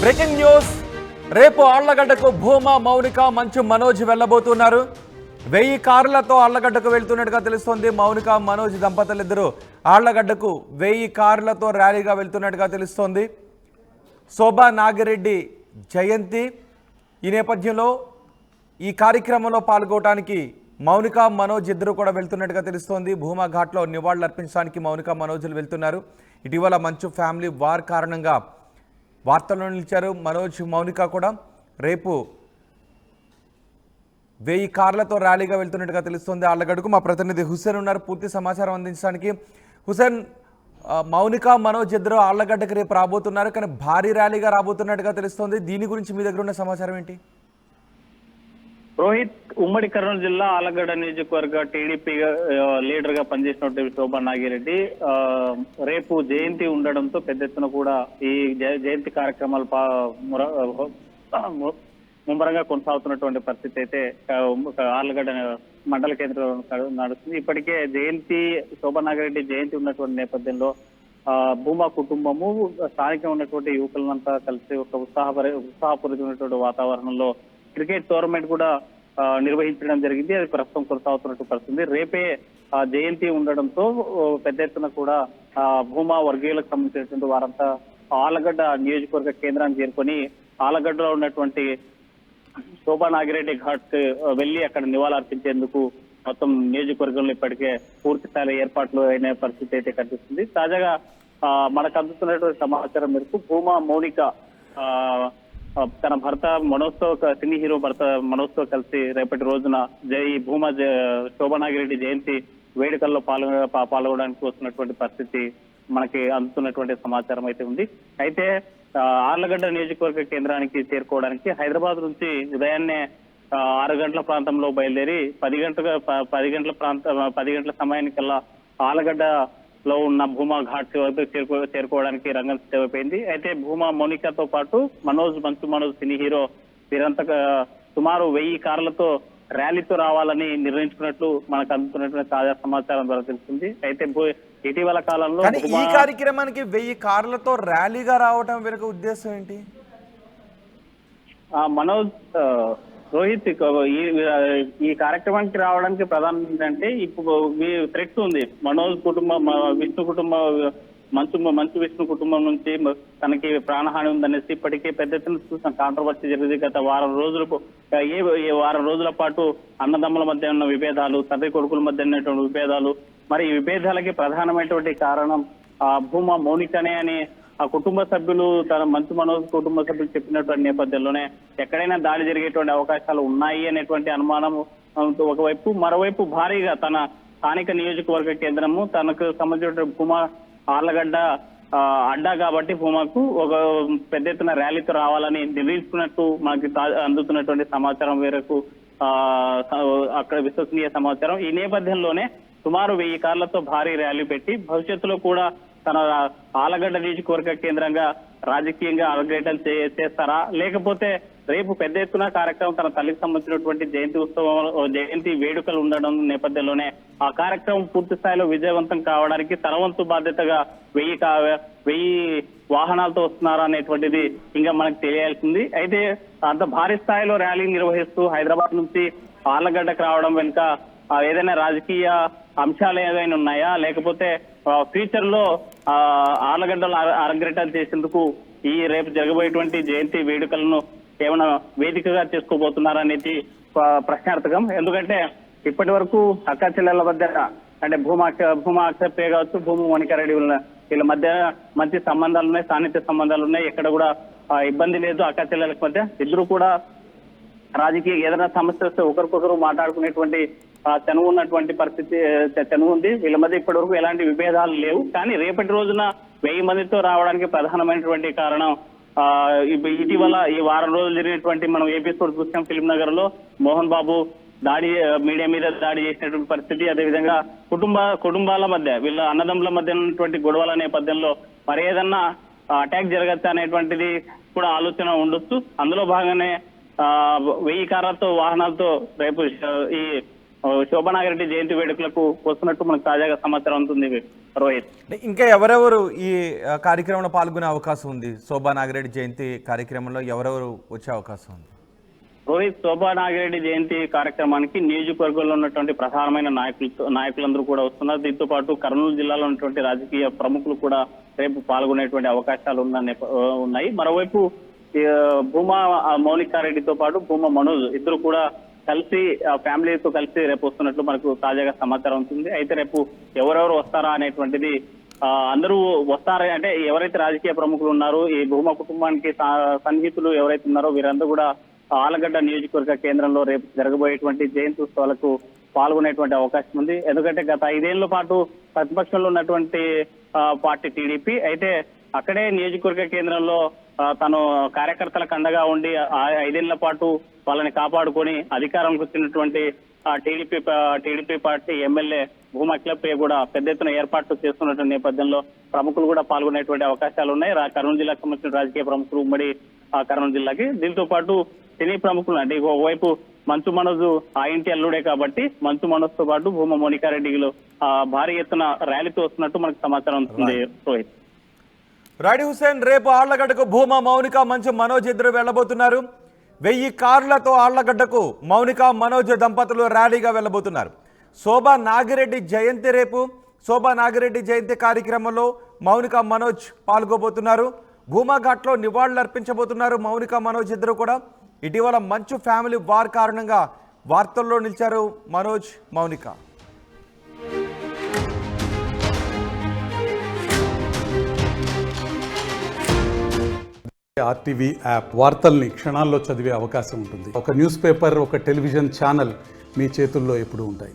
Breaking news. రేపు ఆళ్లగడ్డకు భూమా, మౌనిక, మంచు మనోజ్ వెళ్లబోతున్నారు. 1000 కార్లతో ఆళ్లగడ్డకు వెళ్తున్నట్టుగా తెలుస్తోంది. మౌనిక, మనోజ్ దంపతులిద్దరూ ఆళ్లగడ్డకు 1000 కార్లతో ర్యాలీగా వెళ్తున్నట్టుగా తెలుస్తోంది. శోభా నాగిరెడ్డి జయంతి. ఈ నేపథ్యంలో ఈ కార్యక్రమంలో పాల్గొనడానికి మౌనిక, మనోజ్ ఇద్దరు కూడా వెళ్తున్నట్టుగా తెలుస్తోంది. భూమా ఘాట్లో నివాళులు అర్పించడానికి మౌనిక, మనోజ్లు వెళ్తున్నారు. ఇటీవల మంచు ఫ్యామిలీ వార్ కారణంగా వార్తల్లో నిలిచారు మనోజ్, మౌనిక కూడా. రేపు 1000 కార్లతో ర్యాలీగా వెళ్తున్నట్టుగా తెలుస్తుంది ఆళ్లగడ్డకు. మా ప్రతినిధి హుసేన్ ఉన్నారు పూర్తి సమాచారం అందించడానికి. హుసేన్, మౌనిక, మనోజ్ ఇద్దరు ఆళ్లగడ్డకి రేపు రాబోతున్నారు, కానీ భారీ ర్యాలీగా రాబోతున్నట్టుగా తెలుస్తుంది. దీని గురించి మీ దగ్గర ఉన్న సమాచారం ఏంటి? రోహిత్, ఉమ్మడి కర్నూలు జిల్లా ఆళ్లగడ్డ నియోజకవర్గ టీడీపీ లీడర్ గా పనిచేసినటువంటి శోభా నాగిరెడ్డి రేపు జయంతి ఉండడంతో పెద్ద ఎత్తున కూడా ఈ జయంతి కార్యక్రమాలు ముమ్మరంగా కొనసాగుతున్నటువంటి పరిస్థితి అయితే ఆళ్లగడ్డ మండల కేంద్రంలో నడుస్తుంది. ఇప్పటికే జయంతి, శోభా నాగిరెడ్డి జయంతి ఉన్నటువంటి నేపథ్యంలో భూమా కుటుంబము స్థానికంగా ఉన్నటువంటి యువకులంతా కలిసి ఒక ఉత్సాహపూరితమైనటువంటి వాతావరణంలో క్రికెట్ టోర్నమెంట్ కూడా నిర్వహించడం జరిగింది. అది ప్రస్తుతం కొనసాగుతున్నట్టు పరిస్థితి. రేపే జయంతి ఉండడంతో పెద్ద ఎత్తున కూడా భూమా వర్గీయులకు సంబంధించినటువంటి వారంతా ఆళ్లగడ్డ నియోజకవర్గ కేంద్రాన్ని చేరుకొని ఆళ్లగడ్డలో ఉన్నటువంటి శోభా నాగిరెడ్డి ఘాట్ వెళ్లి అక్కడ నివాళులర్పించేందుకు మొత్తం నియోజకవర్గంలో ఇప్పటికే పూర్తి స్థాయిలో ఏర్పాట్లు అయిన పరిస్థితి అయితే కనిపిస్తుంది. తాజాగా మనకు అందుతున్నటువంటి సమాచారం మేరకు భూమా, మౌనిక తన భర్త మనోజ్తో, సినీ హీరో భర్త మనోజ్తో కలిసి రేపటి రోజున భూమా శోభా నాగిరెడ్డి జయంతి వేడుకల్లో పాల్గొనడానికి వస్తున్నటువంటి పరిస్థితి మనకి అందుతున్నటువంటి సమాచారం అయితే ఉంది. అయితే ఆళ్లగడ్డ నియోజకవర్గ కేంద్రానికి చేరుకోవడానికి హైదరాబాద్ నుంచి ఉదయాన్నే 6 గంటల ప్రాంతంలో బయలుదేరి 10 గంటల సమయానికల్లా ఆళ్లగడ్డలో ఉన్న భూమా ఘాట్ వద్ద చేరుకోవడానికి రంగం సిద్ధమైపోయింది. అయితే భూమా, మౌనికతో పాటు మనోజ్, మంచు మనోజ్ సినీ హీరో వీరంతా సుమారు 1000 కార్లతో ర్యాలీతో రావాలని నిర్ణయించుకున్నట్లు మనకు అందుతున్నటువంటి తాజా సమాచారం ద్వారా తెలుస్తుంది. అయితే ఇటీవల కాలంలో ఈ కార్యక్రమానికి 1000 కార్లతో ర్యాలీగా రావడం వెనుక ఉద్దేశం ఏంటి? మనోజ్, రోహిత్, ఈ కార్యక్రమానికి రావడానికి ప్రధానం ఏంటంటే ఇప్పుడు థ్రెట్ ఉంది. మనోజ్ కుటుంబం, విష్ణు కుటుంబం, మంచు విష్ణు కుటుంబం నుంచి తనకి ప్రాణహాని ఉందనేసి ఇప్పటికే పెద్ద ఎత్తున చూసిన కాంట్రవర్సీ జరిగింది. గత వారం రోజుల పాటు అన్నదమ్ముల మధ్య ఉన్న విభేదాలు, తండ్రి కొడుకుల మధ్య ఉన్నటువంటి విభేదాలు, మరి ఈ విభేదాలకి ప్రధానమైనటువంటి కారణం భూమా, మౌనికనే అని ఆ కుటుంబ సభ్యులు, తన మంచు మనోజ్ కుటుంబ సభ్యులు చెప్పినటువంటి నేపథ్యంలోనే ఎక్కడైనా దాడి జరిగేటువంటి అవకాశాలు ఉన్నాయి అనేటువంటి అనుమానం ఒకవైపు, మరోవైపు భారీగా తన స్థానిక నియోజకవర్గ కేంద్రము తనకు సంబంధించిన భూమా ఆళ్లగడ్డ అడ్డా కాబట్టి భూమాకు ఒక పెద్ద ఎత్తున ర్యాలీతో రావాలని నిర్ణయించుకున్నట్టు మనకి అందుతున్నటువంటి సమాచారం మేరకు అక్కడ విశ్వసనీయ సమాచారం. ఈ నేపథ్యంలోనే సుమారు 1000 కార్లతో భారీ ర్యాలీ పెట్టి భవిష్యత్తులో కూడా తన ఆళ్లగడ్డ నియోజకవర్గ కేంద్రంగా రాజకీయంగా అలగ్రేటం చేస్తారా, లేకపోతే రేపు పెద్ద ఎత్తున కార్యక్రమం తన తల్లికి సంబంధించినటువంటి జయంతి వేడుకలు ఉండడం నేపథ్యంలోనే ఆ కార్యక్రమం పూర్తి స్థాయిలో విజయవంతం కావడానికి తన వంతు బాధ్యతగా 1000 వాహనాలతో వస్తున్నారా అనేటువంటిది ఇంకా మనకు తెలియాల్సింది. అయితే అంత భారీ స్థాయిలో ర్యాలీ నిర్వహిస్తూ హైదరాబాద్ నుంచి ఆళ్లగడ్డకు రావడం వెనుక ఏదైనా రాజకీయ అంశాలు ఏదైనా ఉన్నాయా, లేకపోతే ఫ్యూచర్ లో ఆళ్లగడ్డలు అరంగేటం చేసేందుకు ఈ రేపు జరగబోయేటువంటి జయంతి వేడుకలను ఏమైనా వేదికగా చేసుకోబోతున్నారనేది ప్రశ్నార్థకం. ఎందుకంటే ఇప్పటి వరకు అక్క చెల్లెల మధ్య అంటే భూమా అక్షరప్రియ కావచ్చు, భూమి మౌనికారెడ్డి వీళ్ళ మధ్య మంచి సంబంధాలు ఉన్నాయి, సాన్నిధ్య సంబంధాలు ఉన్నాయి. ఎక్కడ కూడా ఇబ్బంది లేదు. అక్క చెల్లెల మధ్య ఇద్దరు కూడా రాజకీయ ఏదైనా సమస్య వస్తే ఒకరికొకరు మాట్లాడుకునేటువంటి చనువు ఉన్నటువంటి పరిస్థితి ఉంది. వీళ్ళ మధ్య ఇప్పటి వరకు ఎలాంటి విభేదాలు లేవు. కానీ రేపటి రోజున 1000 మందితో రావడానికి ప్రధానమైనటువంటి కారణం ఇటీవల ఈ వారం రోజులు జరిగినటువంటి మనం ఎపిసోడ్ చూసాం. ఫిల్మ్ నగర్ లో మోహన్ బాబు మీడియా మీద దాడి చేసినటువంటి పరిస్థితి, అదేవిధంగా కుటుంబాల మధ్య వీళ్ళ అన్నదమ్ముల మధ్య ఉన్నటువంటి గొడవల నేపథ్యంలో మరి ఏదన్నా అటాక్ జరగచ్చా అనేటువంటిది కూడా ఆలోచన ఉండొచ్చు. అందులో భాగంగానే 1000 కార్లతో వాహనాలతో రేపు ఈ శోభనాగిరెడ్డి జయంతి వేడుకలకు వస్తున్నట్టు మనకు తాజాగా సమాచారం ఉంటుంది రోహిత్. ఇంకా ఎవరెవరు ఈ కార్యక్రమంలో పాల్గొనే అవకాశం ఉంది? శోభా నాగిరెడ్డి జయంతి కార్యక్రమంలో ఎవరెవరు వచ్చే అవకాశం ఉంది? రోహిత్, శోభానాగిరెడ్డి జయంతి కార్యక్రమానికి నియోజకవర్గంలో ఉన్నటువంటి ప్రధానమైన నాయకులందరూ కూడా వస్తున్నారు. దీంతో పాటు కర్నూలు జిల్లాలో ఉన్నటువంటి రాజకీయ ప్రముఖులు కూడా రేపు పాల్గొనేటువంటి అవకాశాలు ఉన్నాయి. మరోవైపు భూమా మౌనికారెడ్డితో పాటు భూమా మనోజ్ ఇద్దరు కూడా కలిసి ఫ్యామిలీతో కలిసి రేపు వస్తున్నట్లు మనకు తాజాగా సమాచారం ఉంటుంది. అయితే రేపు ఎవరెవరు వస్తారా అనేటువంటిది అందరూ వస్తారా అంటే ఎవరైతే రాజకీయ ప్రముఖులు ఉన్నారో ఈ భూమా కుటుంబానికి సన్నిహితులు ఎవరైతే ఉన్నారో వీరందరూ కూడా ఆలగడ్డ నియోజకవర్గ కేంద్రంలో రేపు జరగబోయేటువంటి జయంతి ఉత్సవాలకు పాల్గొనేటువంటి అవకాశం ఉంది. ఎందుకంటే గత 5 ఏళ్ల పాటు ప్రతిపక్షంలో ఉన్నటువంటి పార్టీ టీడీపీ అయితే అక్కడే నియోజకవర్గ కేంద్రంలో తను కార్యకర్తలకు అండగా ఉండి 5 ఏళ్ల పాటు వాళ్ళని కాపాడుకొని అధికారంకి వచ్చినటువంటి TDP party MLA Bhuma Akhilapriya కూడా పెద్ద ఎత్తున ఏర్పాట్లు చేస్తున్నటువంటి నేపథ్యంలో ప్రముఖులు కూడా పాల్గొనేటువంటి అవకాశాలు ఉన్నాయి. కర్నూలు జిల్లాకు సంబంధించిన రాజకీయ ప్రముఖులు ఉమ్మడి కర్నూలు జిల్లాకి. దీంతో పాటు సినీ ప్రముఖులు అంటే ఒకవైపు మంచు మనోజ్ ఆ ఇంటి అల్లుడే కాబట్టి మంచు మనోజ్ తో పాటు భూమా మౌనికారెడ్డిలో భారీ ఎత్తున ర్యాలీతో వస్తున్నట్టు మనకు సమాచారం ఉంటుంది రోహిత్. రాడి హుసేన్, రేపు ఆళ్లగడ్డకు భూమా మౌనిక మంచు మనోజ్ ఇద్దరు వెళ్లబోతున్నారు. 1000 కార్లతో ఆళ్లగడ్డకు మౌనిక మనోజ్ దంపతులు ర్యాలీగా వెళ్లబోతున్నారు. శోభా నాగిరెడ్డి జయంతి రేపు. శోభా నాగిరెడ్డి జయంతి కార్యక్రమంలో మౌనిక మనోజ్ పాల్గొబోతున్నారు. భూమా ఘాట్లో నివాళులర్పించబోతున్నారు మౌనిక మనోజ్ ఇద్దరు కూడా. ఇటీవల మంచు ఫ్యామిలీ వార్ కారణంగా వార్తల్లో నిలిచారు మనోజ్, మౌనిక. ఆర్టీవీ యాప్ వార్తల్ని క్షణాల్లో చదివే అవకాశం ఉంటుంది. ఒక న్యూస్ పేపర్, ఒక టెలివిజన్ ఛానల్ మీ చేతుల్లో ఎప్పుడూ ఉంటాయి.